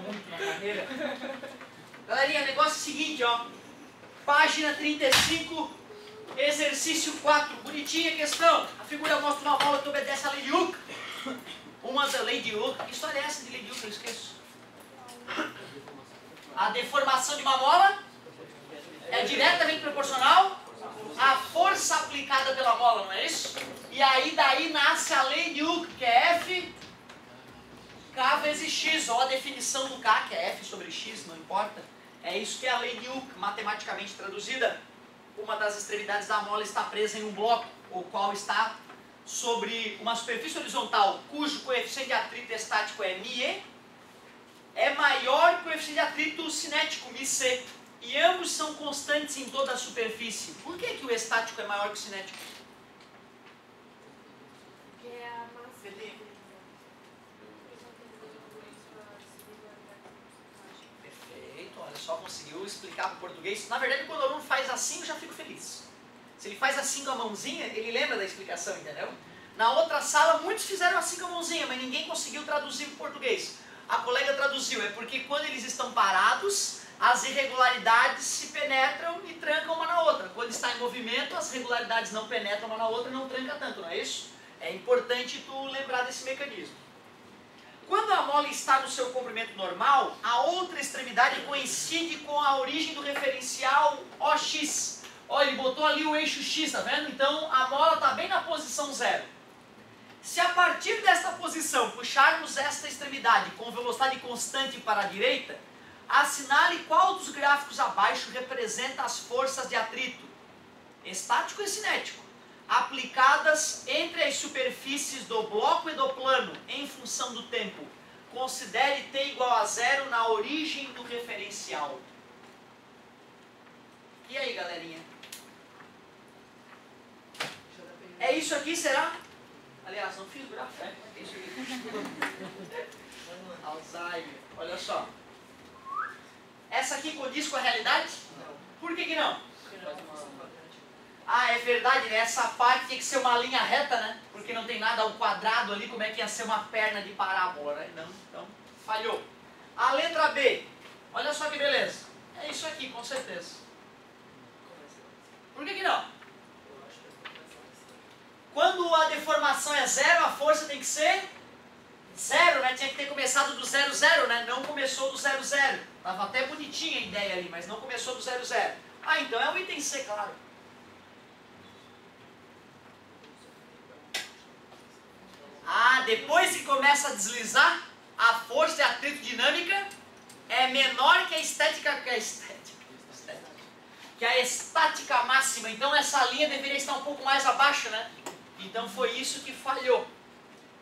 muito na carreira. Galerinha, o negócio é o seguinte, ó. Página 35, exercício 4. Bonitinha a questão. A figura mostra uma bola que obedece à lei de Hooke. Uma da lei de Hooke. Que história é essa de lei de Hooke? Eu esqueço. A deformação de uma mola é diretamente proporcional à força aplicada pela mola, não é isso? E aí daí nasce a lei de Hooke, que é F K vezes X, ou a definição do K, que é F sobre X, não importa. É isso que é a lei de Hooke, matematicamente traduzida. Uma das extremidades da mola está presa em um bloco, o qual está sobre uma superfície horizontal, cujo coeficiente de atrito estático é μe, é maior que o coeficiente de atrito cinético, μc. E ambos são constantes em toda a superfície. Por que o estático é maior que o cinético? Porque é a massa. Perfeito, olha só, conseguiu explicar para o português. Na verdade, quando o aluno faz assim, eu já fico feliz. Se ele faz assim com a mãozinha, ele lembra da explicação, entendeu? Na outra sala, muitos fizeram assim com a mãozinha, mas ninguém conseguiu traduzir para o português. A colega traduziu, é porque quando eles estão parados, as irregularidades se penetram e trancam uma na outra. Quando está em movimento, as regularidades não penetram uma na outra e não tranca tanto, não é isso? É importante tu lembrar desse mecanismo. Quando a mola está no seu comprimento normal, a outra extremidade coincide com a origem do referencial OX. Olha, ele botou ali o eixo X, tá vendo? Então a mola está bem na posição zero. Se a partir desta posição puxarmos esta extremidade com velocidade constante para a direita, assinale qual dos gráficos abaixo representa as forças de atrito, estático e cinético, aplicadas entre as superfícies do bloco e do plano em função do tempo. Considere t igual a zero na origem do referencial. E aí, galerinha? É isso aqui, será? Aliás, não fiz gráfico, é isso aqui. Alzheimer, olha só. Essa aqui condiz com a realidade? Não. Por que não? Ah, é verdade, né? Essa parte tinha que ser uma linha reta, né? Porque não tem nada ao quadrado ali, como é que ia ser uma perna de parábola, né? Não, então, falhou. A letra B, olha só que beleza. É isso aqui, com certeza. Por que não? Quando a deformação é zero, a força tem que ser zero, né? Tinha que ter começado do 0, 0, né? Não começou do 0, 0. Tava até bonitinha a ideia ali, mas não começou do 0, 0. Ah, então é o item C, claro. Ah, depois que começa a deslizar, a força de atrito dinâmica é menor que a estática, que a estática máxima. Então essa linha deveria estar um pouco mais abaixo, né? Então foi isso que falhou.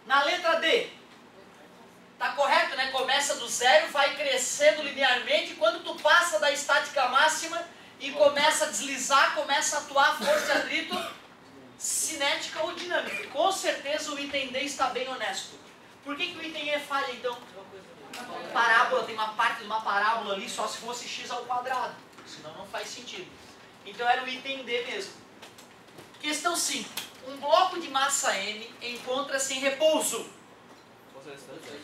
Na letra D, tá correto, né? Começa do zero, vai crescendo linearmente. Quando tu passa da estática máxima e começa a deslizar, começa a atuar a força de atrito cinética ou dinâmica. Com certeza o item D está bem honesto. Por que o item E falha, então? Parábola, tem uma parte de uma parábola ali só se fosse x ao quadrado. Senão não faz sentido. Então era o item D mesmo. Questão 5. Um bloco de massa M encontra-se em repouso.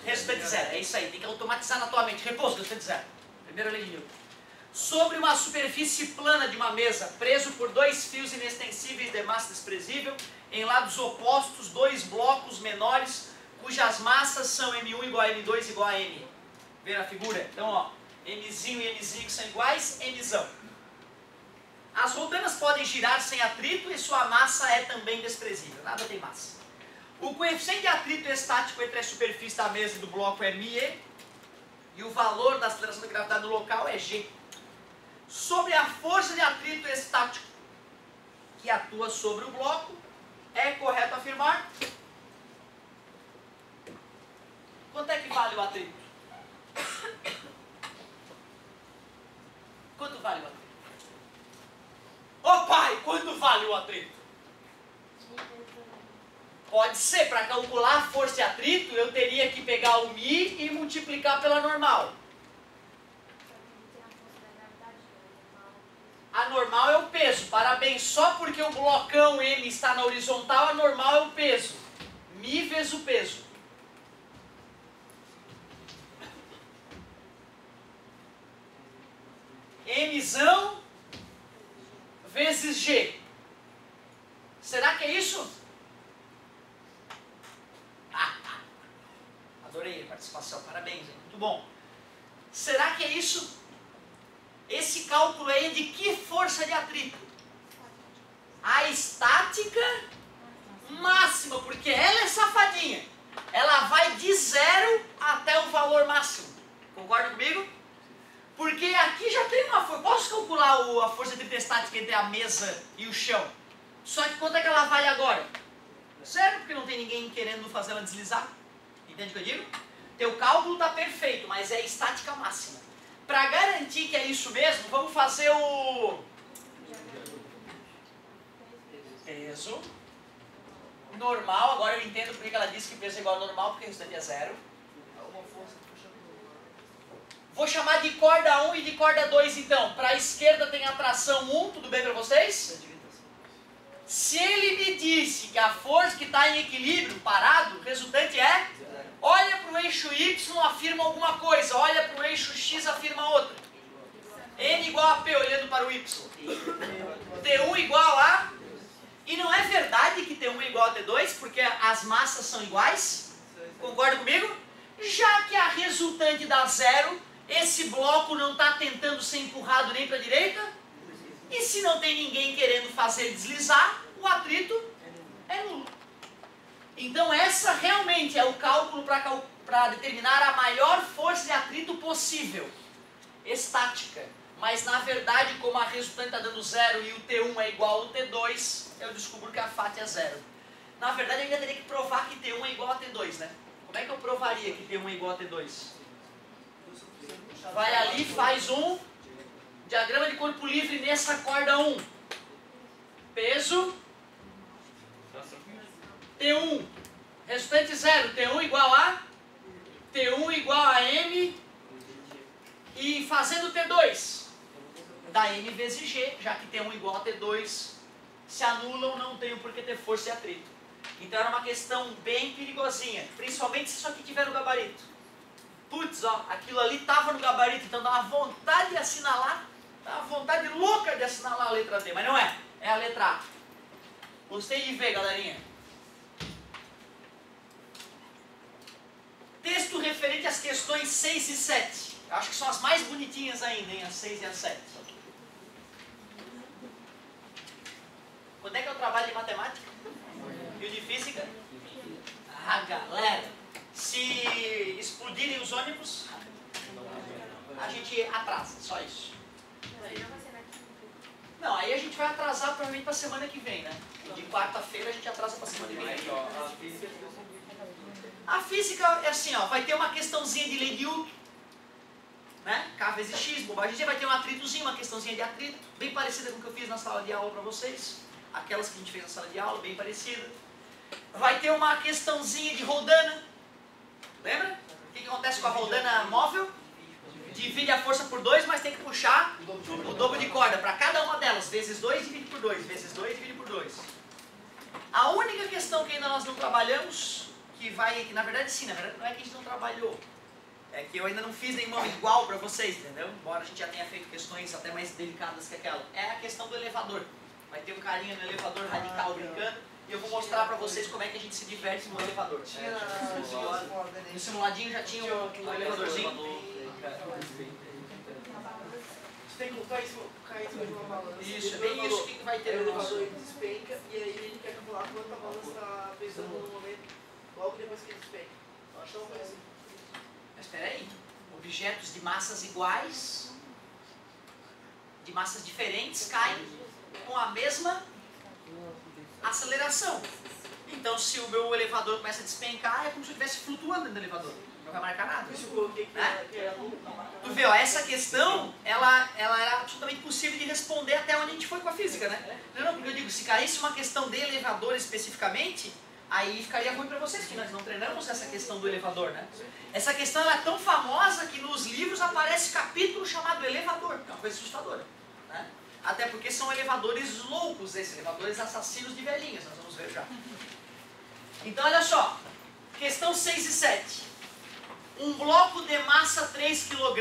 Restante zero. É isso aí, tem que automatizar na tua mente. Repouso, restante zero. Primeira lei de Newton. Sobre uma superfície plana de uma mesa, preso por dois fios inextensíveis de massa desprezível, em lados opostos, dois blocos menores, cujas massas são M1 igual a M2 igual a M. Vê na figura? Então, ó, Mzinho e Mzinho são iguais, Mzão. As rodanas podem girar sem atrito e sua massa é também desprezível. Nada tem massa. O coeficiente de atrito estático entre a superfície da mesa e do bloco é μe e o valor da aceleração da gravidade no local é g. Sobre a força de atrito estático que atua sobre o bloco, é correto afirmar? Quanto é que vale o atrito? Quanto vale o atrito? Ô pai, quanto vale o atrito? Pode ser, para calcular a força de atrito, eu teria que pegar o μ e multiplicar pela normal. A normal é o peso, parabéns, só porque o blocão M está na horizontal, a normal é o peso. μ vezes o peso. Mzão vezes G. Será que é isso? Adorei a participação, parabéns, hein? Muito bom. Será que é isso? Esse cálculo aí é de que força de atrito? A estática máxima, porque ela é safadinha. Ela vai de 0 até o valor máximo. Concorda comigo? Porque aqui já tem uma força. Posso calcular a força de estática entre a mesa e o chão? Só que quanto é que ela vale agora? 0, porque não tem ninguém querendo fazer ela deslizar. Entende o que eu digo? Teu cálculo está perfeito, mas é estática máxima. Para garantir que é isso mesmo, vamos fazer o peso normal. Agora eu entendo porque ela disse que peso é igual a normal, porque o restante é 0. Vou chamar de corda 1 e de corda 2 então. Para a esquerda tem a tração 1, tudo bem para vocês? Se ele me disse que a força que está em equilíbrio, parado, o resultante é... Olha para o eixo Y, afirma alguma coisa. Olha para o eixo X, afirma outra. N igual a P, olhando para o Y. T1 igual a... E não é verdade que T1 é igual a T2, porque as massas são iguais? Concorda comigo? Já que a resultante dá 0, esse bloco não está tentando ser empurrado nem para a direita? E se não tem ninguém querendo fazer deslizar, o atrito é nulo. Então essa realmente é o cálculo para determinar a maior força de atrito possível. Estática. Mas na verdade, como a resultante está dando 0 e o T1 é igual ao T2, eu descubro que a FAT é 0. Na verdade, eu ainda teria que provar que T1 é igual a T2, né? Como é que eu provaria que T1 é igual a T2? Vai ali, faz um diagrama de corpo livre nessa corda 1. Peso T1. Resultante 0. T1 igual a T1 igual a M. E fazendo T2, dá M vezes G, já que T1 igual a T2, se anulam, não tenho por que ter força e atrito. Então era uma questão bem perigosinha, principalmente se isso aqui tiver no gabarito. Putz, ó, aquilo ali estava no gabarito, então dá uma vontade de assinalar, dá uma vontade louca de assinalar a letra D, mas não é, é a letra A. Gostei de ver, galerinha. Texto referente às questões 6 e 7. Acho que são as mais bonitinhas ainda, hein? As 6 e as 7. Quando é que eu trabalho de matemática? E o de física? Ah, galera! Se explodirem os ônibus, a gente atrasa, só isso. Não, aí a gente vai atrasar provavelmente para a semana que vem, né? De quarta-feira a gente atrasa para a semana que vem. A física é assim, ó, vai ter uma questãozinha de lei de Newton, né? K vezes X, bobagem, vai ter um atritozinho, uma questãozinha de atrito, bem parecida com o que eu fiz na sala de aula para vocês, aquelas que a gente fez na sala de aula, bem parecida. Vai ter uma questãozinha de roldana, lembra? O que acontece com a roldana móvel? Divide a força por 2, mas tem que puxar o dobro de corda para cada uma delas, vezes 2, divide por 2, vezes 2, divide por 2. A única questão que ainda nós não trabalhamos, que na verdade sim, na verdade não é que a gente não trabalhou, é que eu ainda não fiz nenhuma igual para vocês, entendeu? Embora a gente já tenha feito questões até mais delicadas que aquela. É a questão do elevador. Vai ter um carinha no elevador radical brincando e eu vou mostrar para vocês como é que a gente se diverte no elevador. No simuladinho já tinha um elevadorzinho. Tem que colocar isso de uma balança. Isso, é bem isso que vai ter no no nosso. elevador. Ele despenca e aí ele quer calcular quanto a balança está pesando no momento, logo depois que ele despenca. Acho que é uma coisa assim. Mas espera aí, objetos de massas iguais, de massas diferentes, caem com a mesma aceleração. Então se o meu elevador começa a despencar, é como se eu estivesse flutuando dentro do elevador. Não vai marcar nada. Isso eu coloquei Né? que era não marca. Tu vê, ó, essa questão, ela era absolutamente possível de responder até onde a gente foi com a física, né? Não, porque eu digo, se caísse uma questão de elevador especificamente, aí ficaria ruim para vocês, que nós não treinamos essa questão do elevador, né? Essa questão ela é tão famosa que nos livros aparece capítulo chamado elevador, que é uma coisa assustadora, né? Até porque são elevadores loucos, esses elevadores assassinos de velhinhas, nós vamos ver já. Então, olha só, questão 6 e 7. Um bloco de massa 3 kg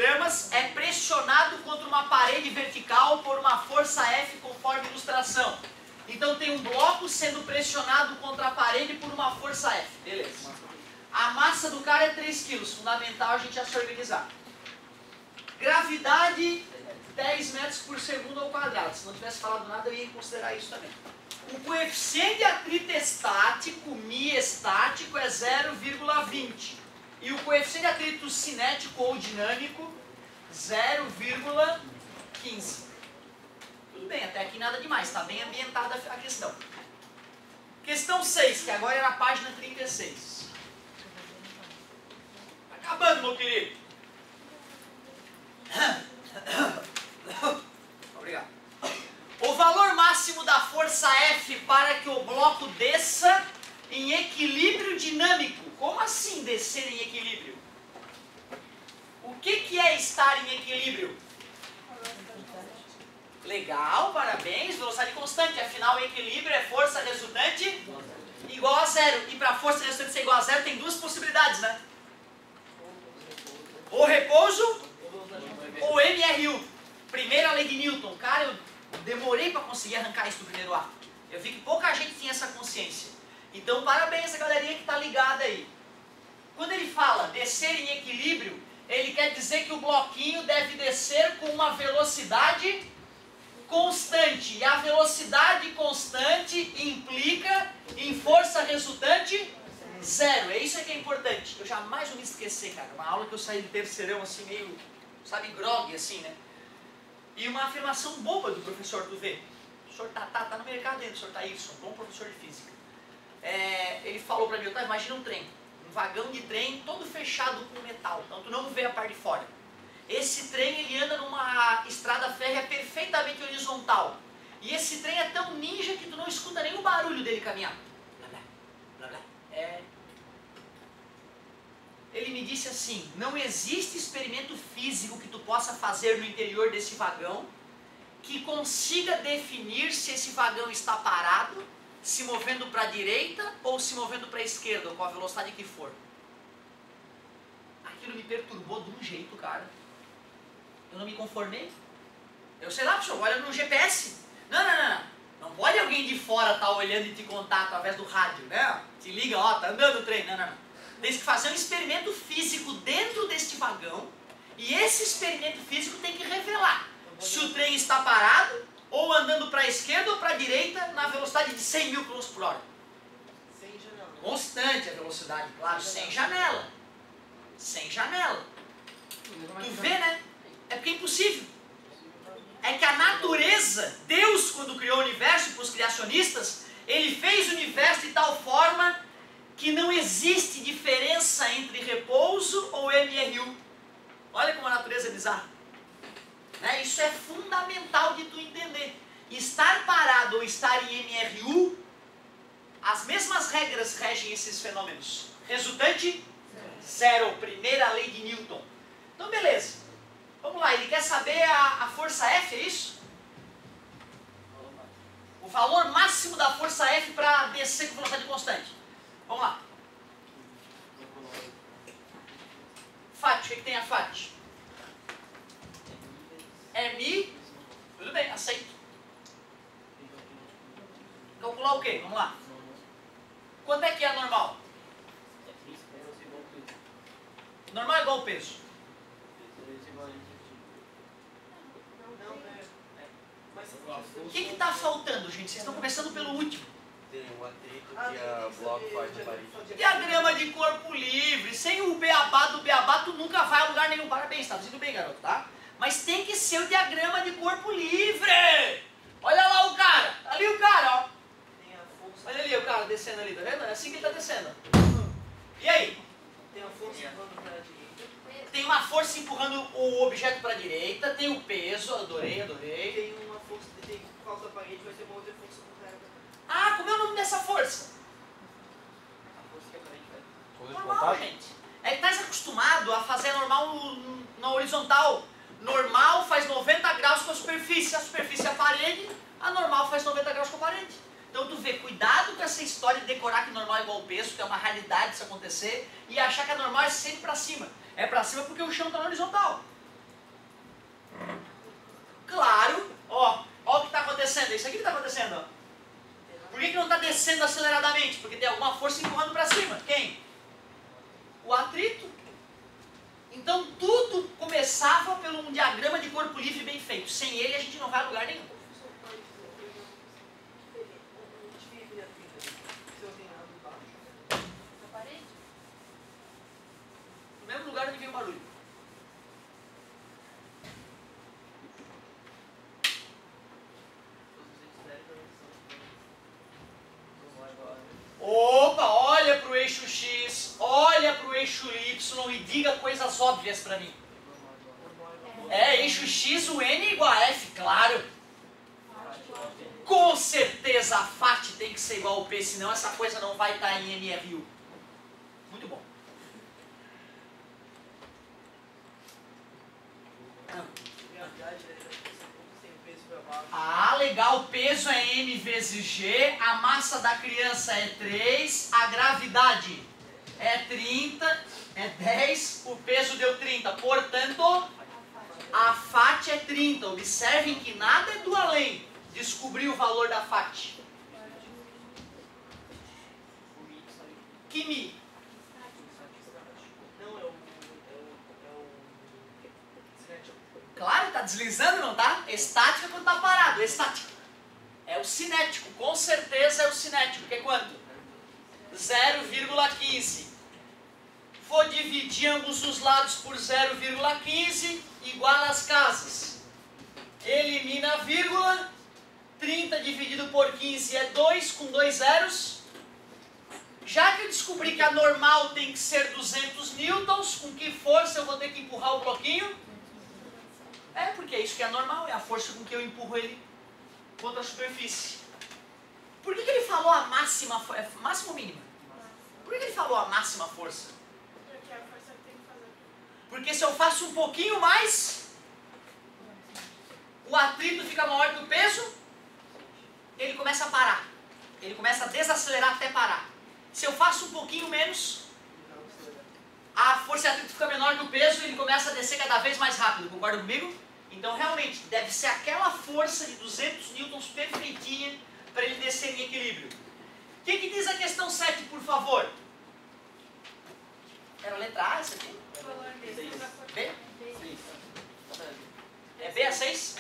é pressionado contra uma parede vertical por uma força F conforme ilustração. Então tem um bloco sendo pressionado contra a parede por uma força F. Beleza. A massa do cara é 3 kg. Fundamental a gente já se organizar. Gravidade 10 metros por segundo ao quadrado. Se não tivesse falado nada, eu ia considerar isso também. O coeficiente de atrito estático, μ estático, é 0,20. E o coeficiente de atrito cinético ou dinâmico, 0,15. Tudo bem, até aqui nada demais, está bem ambientada a questão. Questão 6, que agora é na página 36. Acabando, meu querido. Obrigado. O valor máximo da força F para que o bloco desça em equilíbrio dinâmico. Como assim descer em equilíbrio? O que é estar em equilíbrio? Legal, parabéns, velocidade constante. Afinal, equilíbrio é força resultante igual a zero. E para força resultante ser igual a zero, tem duas possibilidades, né? Ou repouso ou MRU. Primeira lei de Newton. Cara, eu demorei para conseguir arrancar isso do primeiro ato. Eu vi que pouca gente tinha essa consciência. Então, parabéns a galerinha que está ligada aí. Quando ele fala descer em equilíbrio, ele quer dizer que o bloquinho deve descer com uma velocidade constante. E a velocidade constante implica em força resultante zero. É isso que é importante. Eu jamais vou me esquecer, cara. Uma aula que eu saí do terceirão assim, meio, sabe, grog assim, né? E uma afirmação boba do professor Duvet. O professor tá no mercado dentro, o professor Taílson, bom professor de física. Ele falou pra mim, Otávio, imagina um trem. Um vagão de trem todo fechado com metal. Então tu não vê a parte de fora. Esse trem ele anda numa estrada férrea perfeitamente horizontal. E esse trem é tão ninja que tu não escuta nem o barulho dele caminhar. Blá, blá, blá, blá. Ele me disse assim, não existe experimento físico que tu possa fazer no interior desse vagão que consiga definir se esse vagão está parado, se movendo para a direita ou se movendo para a esquerda, ou com a velocidade que for. Aquilo me perturbou de um jeito, cara. Eu não me conformei. Eu sei lá, professor, olha no GPS. Não. Não pode alguém de fora estar olhando e te contar através do rádio, né? Te liga, ó, tá andando o trem. Não. Tem que fazer um experimento físico dentro deste vagão e esse experimento físico tem que revelar se o trem está parado ou andando para a esquerda ou para a direita na velocidade de 100 mil km por hora. Sem janela. Constante a velocidade, claro, sem janela. Sem janela. Tu vê, né? É porque é impossível. É que a natureza, Deus quando criou o universo para os criacionistas, Ele fez o universo de tal forma que não existe diferença entre repouso ou MRU. Olha como a natureza é bizarra. Né? Isso é fundamental de tu entender. Estar parado ou estar em MRU, as mesmas regras regem esses fenômenos. Resultante? Zero. Primeira lei de Newton. Então, beleza. Vamos lá, ele quer saber a força F, é isso? O valor máximo da força F para descer com velocidade constante. Vamos lá. FAT, o que tem a FAT? MI, tudo bem, aceito. Calcular o quê? Vamos lá. Quanto é que é normal? Normal é igual ao peso. O que está faltando, gente? Vocês estão começando pelo último. Tem um atrito que a bloco faz de parede. Diagrama de corpo livre. Sem o beabá do beabá, tu nunca vai a lugar nenhum. Parabéns, tá fazendo bem, garoto, tá? Mas tem que ser o diagrama de corpo livre. Olha lá o cara. Ali o cara, ó. Olha ali o cara descendo ali, tá vendo? É assim que ele tá descendo. E aí? Tem a força empurrando para a direita. Tem uma força empurrando o objeto para a direita, tem o peso, adorei. Tem uma força que por causa da parede vai ser uma outra força contrária. Ah, como é o nome dessa força? A força que a parede vai. Normal, gente. É que estás acostumado a fazer normal na horizontal. Normal faz 90 graus com a superfície é a parede, a normal faz 90 graus com a parede. Então tu vê, cuidado com essa história de decorar que normal é igual ao peso, que é uma realidade isso acontecer, e achar que a normal é sempre para cima. É para cima porque o chão está na horizontal. Claro, ó o que está acontecendo, isso aqui que está acontecendo, ó. Por que não está descendo aceleradamente? Porque tem alguma força empurrando para cima. Quem? O atrito. Então tudo começava por um diagrama de corpo livre bem feito. Sem ele a gente não vai a lugar nenhum. No mesmo lugar onde vem o barulho. Opa, olha para o eixo X, olha para o eixo Y e diga coisas óbvias para mim. Eixo X, o N é igual a F, claro. Com certeza a FAT tem que ser igual ao P, senão essa coisa não vai estar em MRU. Muito bom. Ah, legal, o peso é M vezes G, a massa da criança é 3, a gravidade é 30, é 10, o peso deu 30, portanto, a FAT é 30. Observem que nada é do além. Descobrir o valor da FAT. Que Mi? Claro, está deslizando, não tá? Estática quando está parado, estático. É o cinético, com certeza é o cinético, que é quanto? 0,15. Vou dividir ambos os lados por 0,15, igual às casas. Elimina a vírgula, 30 dividido por 15 é 2, com 2 zeros. Já que eu descobri que a normal tem que ser 200 newtons, com que força eu vou ter que empurrar o bloquinho? Porque é isso que é normal, é a força com que eu empurro ele contra a superfície. Por que ele falou a máxima ou mínima? Por que ele falou a máxima força? Porque é a força que tem que fazer. Porque se eu faço um pouquinho mais, o atrito fica maior que o peso, ele começa a parar. Ele começa a desacelerar até parar. Se eu faço um pouquinho menos, a força de atrito fica menor que o peso e ele começa a descer cada vez mais rápido. Concorda comigo? Então, realmente, deve ser aquela força de 200 newtons perfeitinha para ele descer em equilíbrio. O que diz a questão 7, por favor? Era a letra A, essa aqui? B? É B a 6?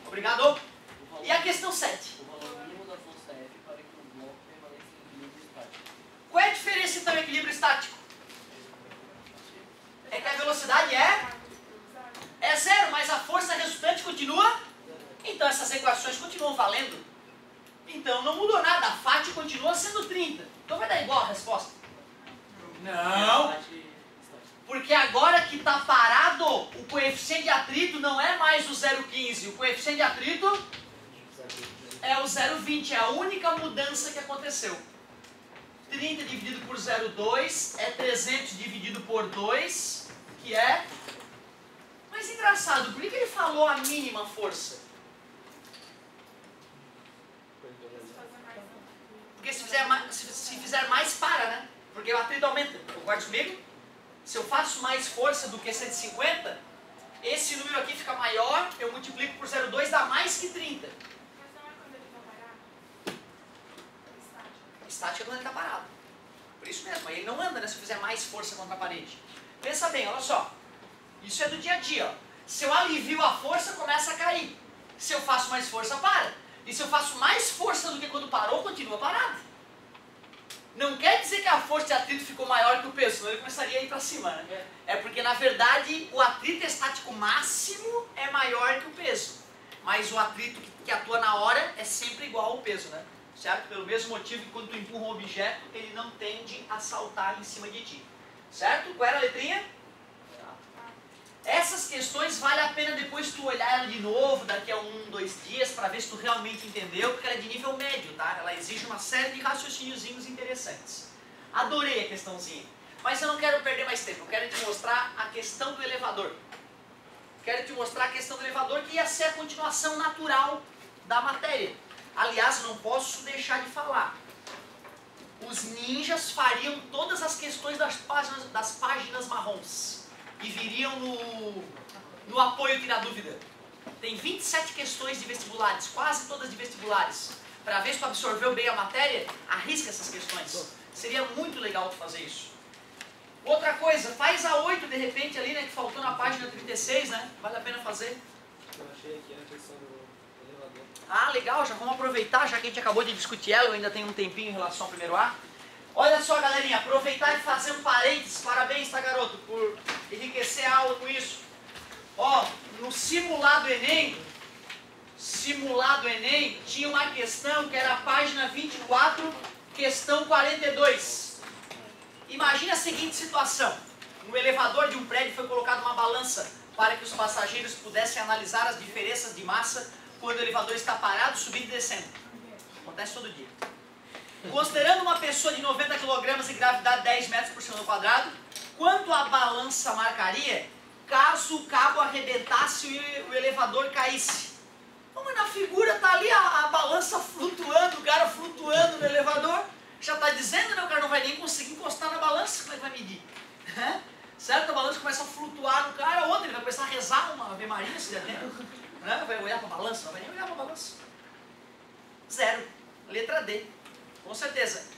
Obrigado. E a questão 7? O valor mínimo da força F para que o bloco permaneça em equilíbrio estático. Qual é a diferença então em equilíbrio estático? É que a velocidade é zero, mas a força resultante continua? Então essas equações continuam valendo. Então não mudou nada, a FAT continua sendo 30. Então vai dar igual a resposta? Não, porque agora que está parado, o coeficiente de atrito não é mais o 0,15, o coeficiente de atrito é o 0,20, é a única mudança que aconteceu. 30 dividido por 0,2 é 300 dividido por 2, que é... Mas engraçado, por que ele falou a mínima força? Porque se fizer mais, para, né? Porque o atrito aumenta. Concorda comigo? Se eu faço mais força do que 150, esse número aqui fica maior, eu multiplico por 0,2, dá mais que 30. Mas não é quando ele está parado? Estática é quando ele está parado. Por isso mesmo, aí ele não anda, né? Se eu fizer mais força contra a parede. Pensa bem, olha só. Isso é do dia a dia, ó. Se eu alivio a força, começa a cair. Se eu faço mais força, para. E se eu faço mais força do que quando parou, continua parado. Não quer dizer que a força de atrito ficou maior que o peso, senão ele começaria a ir para cima, né? É porque, na verdade, o atrito estático máximo é maior que o peso. Mas o atrito que atua na hora é sempre igual ao peso, né? Certo? Pelo mesmo motivo que quando tu empurra um objeto, ele não tende a saltar em cima de ti. Certo? Qual era a letrinha? Essas questões vale a pena depois tu olhar ela de novo, daqui a 1, 2 dias, para ver se tu realmente entendeu, porque ela é de nível médio, tá? Ela exige uma série de raciociniozinhos interessantes. Adorei a questãozinha. Mas eu não quero perder mais tempo, eu quero te mostrar a questão do elevador. Quero te mostrar a questão do elevador, que ia ser a continuação natural da matéria. Aliás, não posso deixar de falar. Os ninjas fariam todas as questões das páginas marrons e viriam no apoio tirar dúvida. Tem 27 questões de vestibulares, quase todas de vestibulares. Para ver se tu absorveu bem a matéria, arrisca essas questões. Seria muito legal tu fazer isso. Outra coisa, faz a 8 de repente ali, né, que faltou na página 36, né? Vale a pena fazer. Eu achei aqui a questão do elevador. Ah, legal, já vamos aproveitar, já que a gente acabou de discutir ela, eu ainda tenho um tempinho em relação ao primeiro A. Olha só, galerinha, aproveitar e fazer um parênteses, parabéns, tá, garoto, por enriquecer a aula com isso. Ó, no simulado Enem, tinha uma questão que era a página 24, questão 42. Imagina a seguinte situação, no elevador de um prédio foi colocada uma balança para que os passageiros pudessem analisar as diferenças de massa quando o elevador está parado, subindo e descendo. Acontece todo dia. Considerando uma pessoa de 90 kg e gravidade 10 metros por segundo quadrado, quanto a balança marcaria caso o cabo arrebentasse e o elevador caísse? Então, mas na figura está ali a balança flutuando, o cara flutuando no elevador. Já está dizendo, né? O cara não vai nem conseguir encostar na balança, como é que vai medir? Certo? A balança começa a flutuar no cara, outra ele vai começar a rezar uma Ave Maria, se der tempo. Vai olhar para a balança? Não vai nem olhar para a balança. 0. Letra D. Com certeza.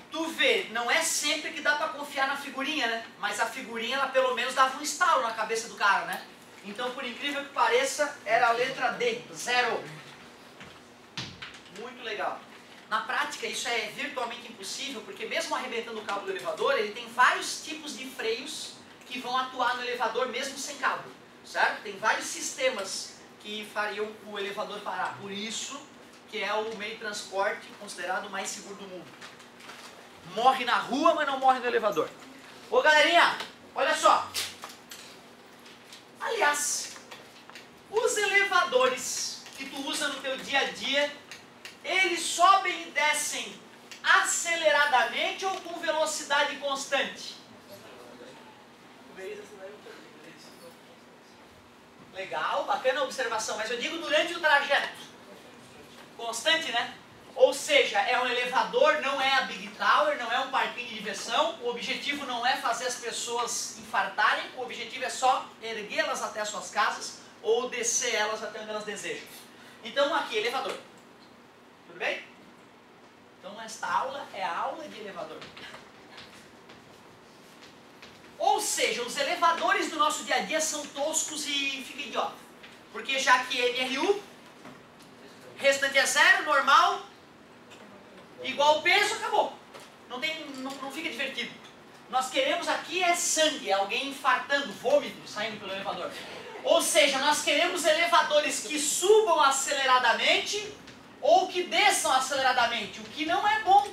Tu vê, não é sempre que dá para confiar na figurinha, né? Mas a figurinha, ela pelo menos dava um estalo na cabeça do cara, né? Então, por incrível que pareça, era a letra D. 0. Muito legal. Na prática, isso é virtualmente impossível, porque mesmo arrebentando o cabo do elevador, ele tem vários tipos de freios que vão atuar no elevador mesmo sem cabo, certo? Tem vários sistemas que fariam o elevador parar. Por isso que é o meio de transporte considerado o mais seguro do mundo. Morre na rua, mas não morre no elevador. Ô galerinha, olha só. Aliás, os elevadores que tu usa no teu dia a dia, eles sobem e descem aceleradamente ou com velocidade constante? Legal, bacana a observação, mas eu digo durante o trajeto. Constante, né? Ou seja, é um elevador, não é a Big Tower, não é um parquinho de diversão. O objetivo não é fazer as pessoas infartarem, o objetivo é só erguê-las até as suas casas ou descer elas até onde elas desejam. Então aqui, elevador. Tudo bem? Então esta aula é a aula de elevador. Ou seja, os elevadores do nosso dia a dia são toscos e fica idiota. Porque já que MRU, restante é 0, normal, igual peso, acabou. Não fica divertido. Nós queremos aqui é sangue, alguém infartando, vômito saindo pelo elevador. Ou seja, nós queremos elevadores que subam aceleradamente ou que desçam aceleradamente, o que não é bom,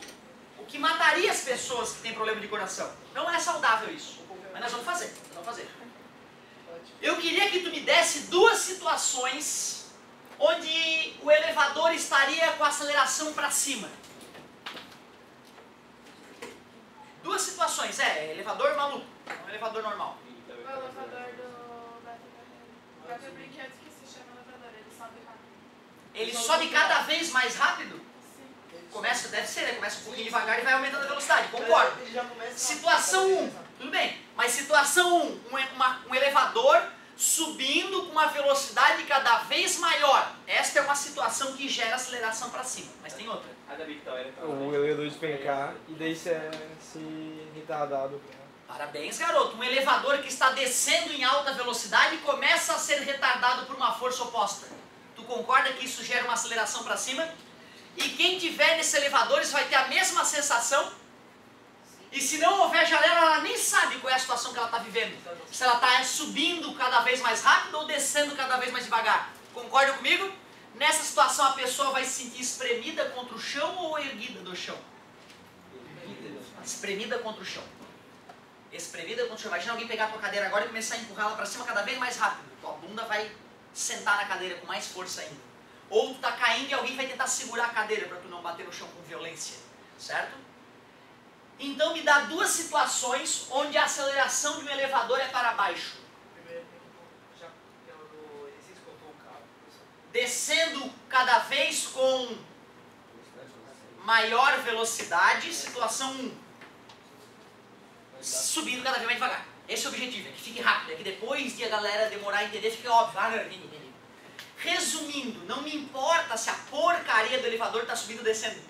o que mataria as pessoas que têm problema de coração. Não é saudável isso, mas nós vamos fazer. Eu queria que tu me desse 2 situações onde o elevador estaria com a aceleração para cima. 2 situações, elevador maluco, não elevador normal. O elevador do Beto Brinquedos que se chama elevador, ele sobe rápido. Ele sobe cada vez mais rápido? Sim. Começa, deve ser, né? Começa um pouquinho devagar e vai aumentando a velocidade, concordo. Situação 1, tudo bem, mas situação 1, um elevador subindo com uma velocidade cada vez maior. Esta é uma situação que gera aceleração para cima, mas tem outra. O elevador despencar e daí se retardado. Parabéns, garoto. Um elevador que está descendo em alta velocidade começa a ser retardado por uma força oposta. Tu concorda que isso gera uma aceleração para cima? E quem tiver nesses elevadores vai ter a mesma sensação? E se não houver janela, ela nem sabe qual é a situação que ela está vivendo. Se ela está subindo cada vez mais rápido ou descendo cada vez mais devagar. Concorda comigo? Nessa situação a pessoa vai se sentir espremida contra o chão ou erguida do chão? Espremida contra o chão. Espremida contra o chão. Imagina alguém pegar a tua cadeira agora e começar a empurrá-la para cima cada vez mais rápido. Tua bunda vai sentar na cadeira com mais força ainda. Ou tu está caindo e alguém vai tentar segurar a cadeira para tu não bater no chão com violência. Certo? Então me dá 2 situações onde a aceleração de um elevador é para baixo. Primeiro, já que é o do exercício que eu tô o cabo. descendo cada vez com maior velocidade. Situação 1. Subindo cada vez mais devagar. Esse é o objetivo, é que fique rápido, é que depois de a galera demorar a entender, fique óbvio. Ah, não, entendi. Resumindo, não me importa se a porcaria do elevador está subindo ou descendo.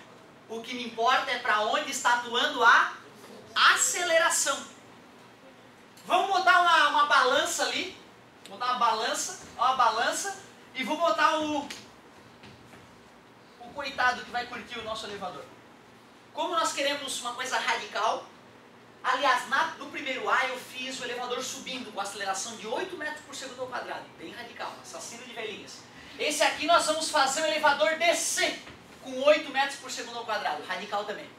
O que me importa é para onde está atuando a aceleração. Vamos botar uma balança ali. Vou botar uma balança e vou botar o coitado que vai curtir o nosso elevador. Como nós queremos uma coisa radical, aliás, no primeiro A eu fiz o elevador subindo com aceleração de 8 metros por segundo ao quadrado. Bem radical, assassino de velhinhas. Esse aqui nós vamos fazer o elevador descer com 8 metros por segundo ao quadrado. Radical também.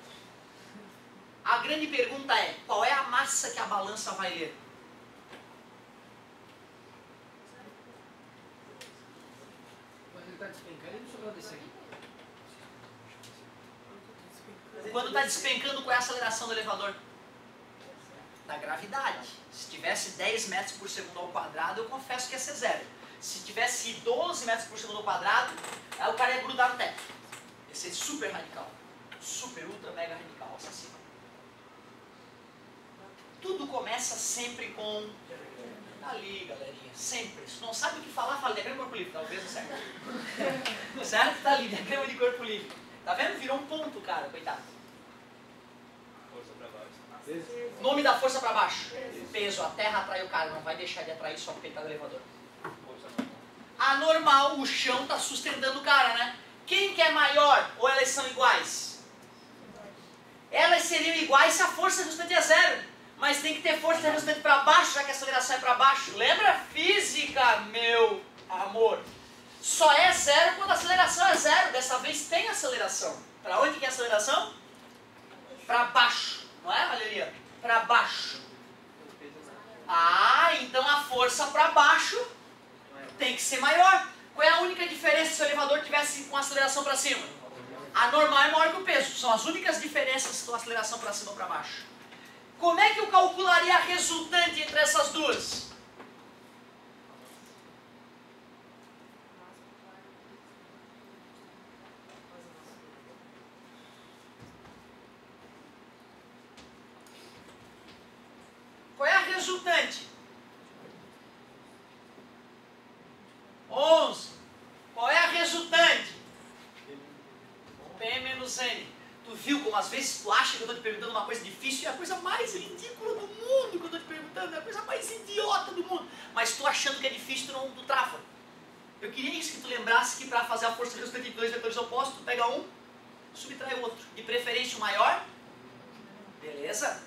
A grande pergunta é, qual é a massa que a balança vai ler? Mas ele está despencando e não sobrou desse aqui. Quando está despencando, qual é a aceleração do elevador? Da gravidade. Se tivesse 10 metros por segundo ao quadrado, eu confesso que ia ser zero. Se tivesse 12 metros por segundo ao quadrado, o cara ia grudar no teto. Ia ser super radical. Super, ultra, mega radical, assassino. Tudo começa sempre com... Ali, galerinha, sempre. Se não sabe o que falar, fala diagrama de corpo livre, talvez, certo? Certo? Tá ali, diagrama de corpo livre. Tá vendo? Virou um ponto, cara, coitado. Força pra baixo. Nome da força para baixo. Peso. A terra atrai o cara, não vai deixar de atrair só porque ele está no elevador. Anormal, o chão está sustentando o cara, né? Quem que é maior ou elas são iguais? Elas seriam iguais se a força resultante é zero. Mas tem que ter força resultante para baixo, já que a aceleração é para baixo. Lembra? Física, meu amor. Só é zero quando a aceleração é zero. Dessa vez tem aceleração. Para onde que é a aceleração? Para baixo. Não é, Valeria? Para baixo. Ah, então a força para baixo tem que ser maior. Qual é a única diferença se o elevador tivesse com aceleração para cima? A normal é maior que o peso. São as únicas diferenças com aceleração para cima ou para baixo. Como é que eu calcularia a resultante entre essas duas? Qual é a resultante? 11. Qual é a resultante? P menos N. Tu viu como às vezes tu acha que eu estou te perguntando uma coisa difícil e é a coisa mais ridícula do mundo que eu estou te perguntando, é a coisa mais idiota do mundo. Mas tu achando que é difícil, tu trava. Eu queria isso, que tu lembrasse que para fazer a força resultante de dois vetores opostos, tu pega um, subtrai o outro. De preferência o maior. Beleza?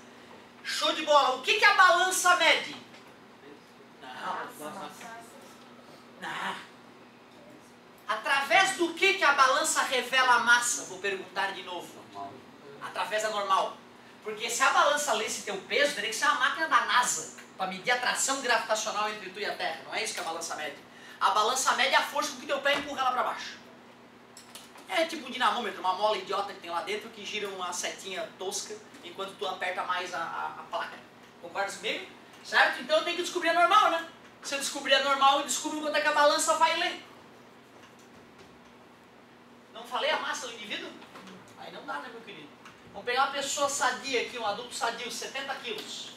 Show de bola. O que que a balança mede? Não. Através do que a balança revela a massa? Vou perguntar de novo. Através da normal. Porque se a balança lesse teu peso, teria que ser uma máquina da NASA para medir a atração gravitacional entre tu e a Terra. Não é isso que a balança mede. A balança mede a força com que teu pé empurra ela para baixo. É tipo um dinamômetro, uma mola idiota que tem lá dentro que gira uma setinha tosca enquanto tu aperta mais a placa. Concorda comigo? Certo? Então eu tenho que descobrir a normal, né? Se eu descobrir a normal, eu descubro quanto é que a balança vai ler. Não falei a massa do indivíduo? Aí não dá, né, meu querido? Vamos pegar uma pessoa sadia aqui, um adulto sadio, 70 quilos.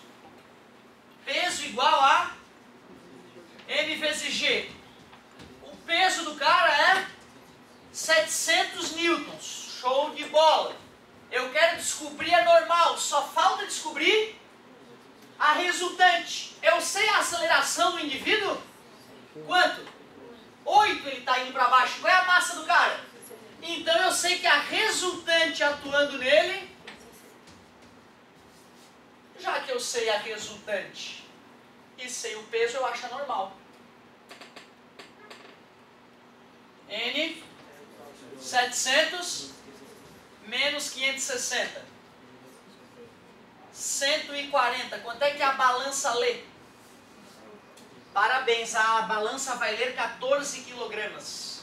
Peso igual a M vezes G. O peso do cara é 700 newtons. Show de bola. Eu quero descobrir a normal. Só falta descobrir a resultante. Eu sei a aceleração do indivíduo? Quanto? 8 ele está indo para baixo. Qual é a massa do cara? Então eu sei que a resultante atuando nele, já que eu sei a resultante e sei o peso, eu acho normal. N 700 menos 560. 140. Quanto é que a balança lê? Parabéns, a balança vai ler 14 quilogramas.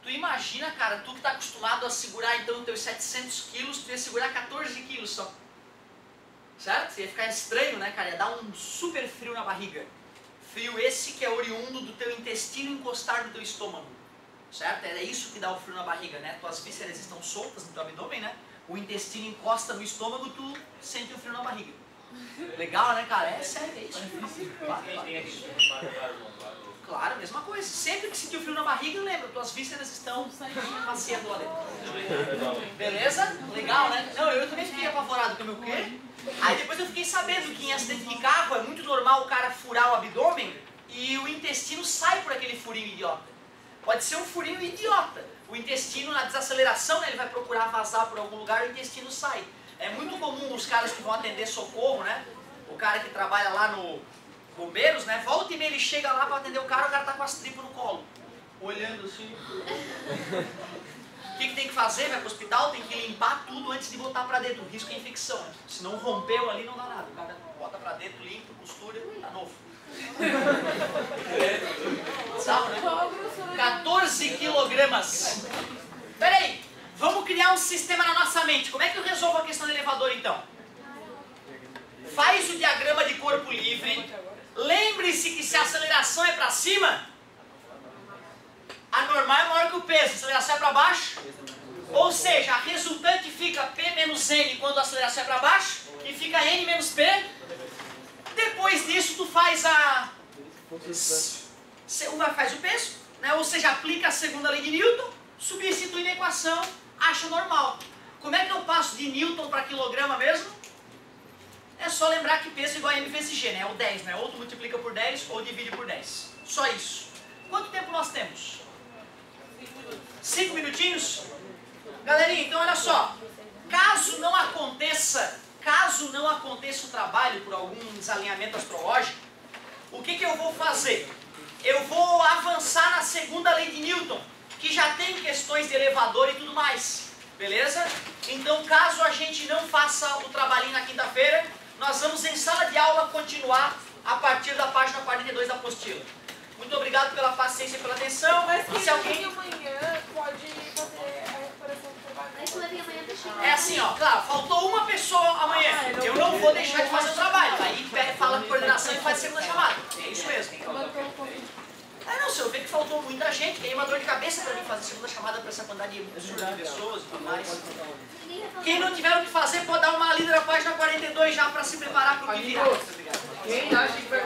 Tu imagina, cara, tu que está acostumado a segurar então os teus 700 quilos, tu ia segurar 14 quilos só. Certo? Ia ficar estranho, né, cara? Ia dar um super frio na barriga. Frio esse que é oriundo do teu intestino encostar no teu estômago. Certo? É isso que dá o frio na barriga, né? Tuas vísceras estão soltas no teu abdômen, né? O intestino encosta no estômago, tu sente o frio na barriga. Legal, né, cara? É sério, é isso. Claro, mesma coisa. Sempre que sentir o frio na barriga, lembra, tuas vísceras estão passeando lá dentro. Beleza? Legal, né? Não, eu também fiquei apavorado com o meu quê? Aí depois eu fiquei sabendo que em acidente de carro é muito normal o cara furar o abdômen e o intestino sai por aquele furinho idiota. Pode ser um furinho idiota. O intestino, na desaceleração, né, ele vai procurar vazar por algum lugar e o intestino sai. É muito comum os caras que vão atender socorro, né? O cara que trabalha lá no bombeiros, né? Volta e meia ele chega lá para atender o cara tá com as tripas no colo. Olhando assim. O que tem que fazer? Vai pro hospital, tem que limpar tudo antes de botar para dentro. O risco é infecção. Se não rompeu ali, não dá nada. O cara bota para dentro, limpa, costura e tá novo. Sabe, né? 14 quilogramas. Peraí, vamos criar um sistema na nossa mente. Como é que eu resolvo a questão do elevador então? Faz o diagrama de corpo livre. Lembre-se que se a aceleração é para cima, a normal é maior que o peso. A aceleração é para baixo. Ou seja, a resultante fica P menos N quando a aceleração é para baixo e fica N menos P. Depois disso, tu faz faz o peso, né? Ou seja, aplica a segunda lei de Newton, substitui na equação, acha normal. Como é que eu passo de Newton para quilograma mesmo? É só lembrar que peso é igual a M vezes G, né? É o 10, né? Ou tu multiplica por 10 ou divide por 10. Só isso. Quanto tempo nós temos? 5 minutinhos? Galerinha, então olha só. Caso não aconteça o trabalho por algum desalinhamento astrológico, o que eu vou fazer? Eu vou avançar na segunda lei de Newton, que já tem questões de elevador e tudo mais. Beleza? Então, caso a gente não faça o trabalhinho na quinta-feira, nós vamos em sala de aula continuar a partir da página 42 da apostila. Muito obrigado pela paciência e pela atenção. Mas se alguém amanhã pode fazer a recuperação do trabalho. É assim, ó, claro, faltou uma pessoa amanhã. Eu não vou deixar de fazer o trabalho. Aí fala com coordenação e faz a segunda chamada. É isso mesmo. Não, se eu ver que faltou muita gente, tem uma dor de cabeça para mim fazer a segunda chamada para essa quantidade de pessoas e tudo mais. Quem não tiver o que fazer, pode dar uma lida na página 42 já para se preparar para o que virá. Quem acha que vai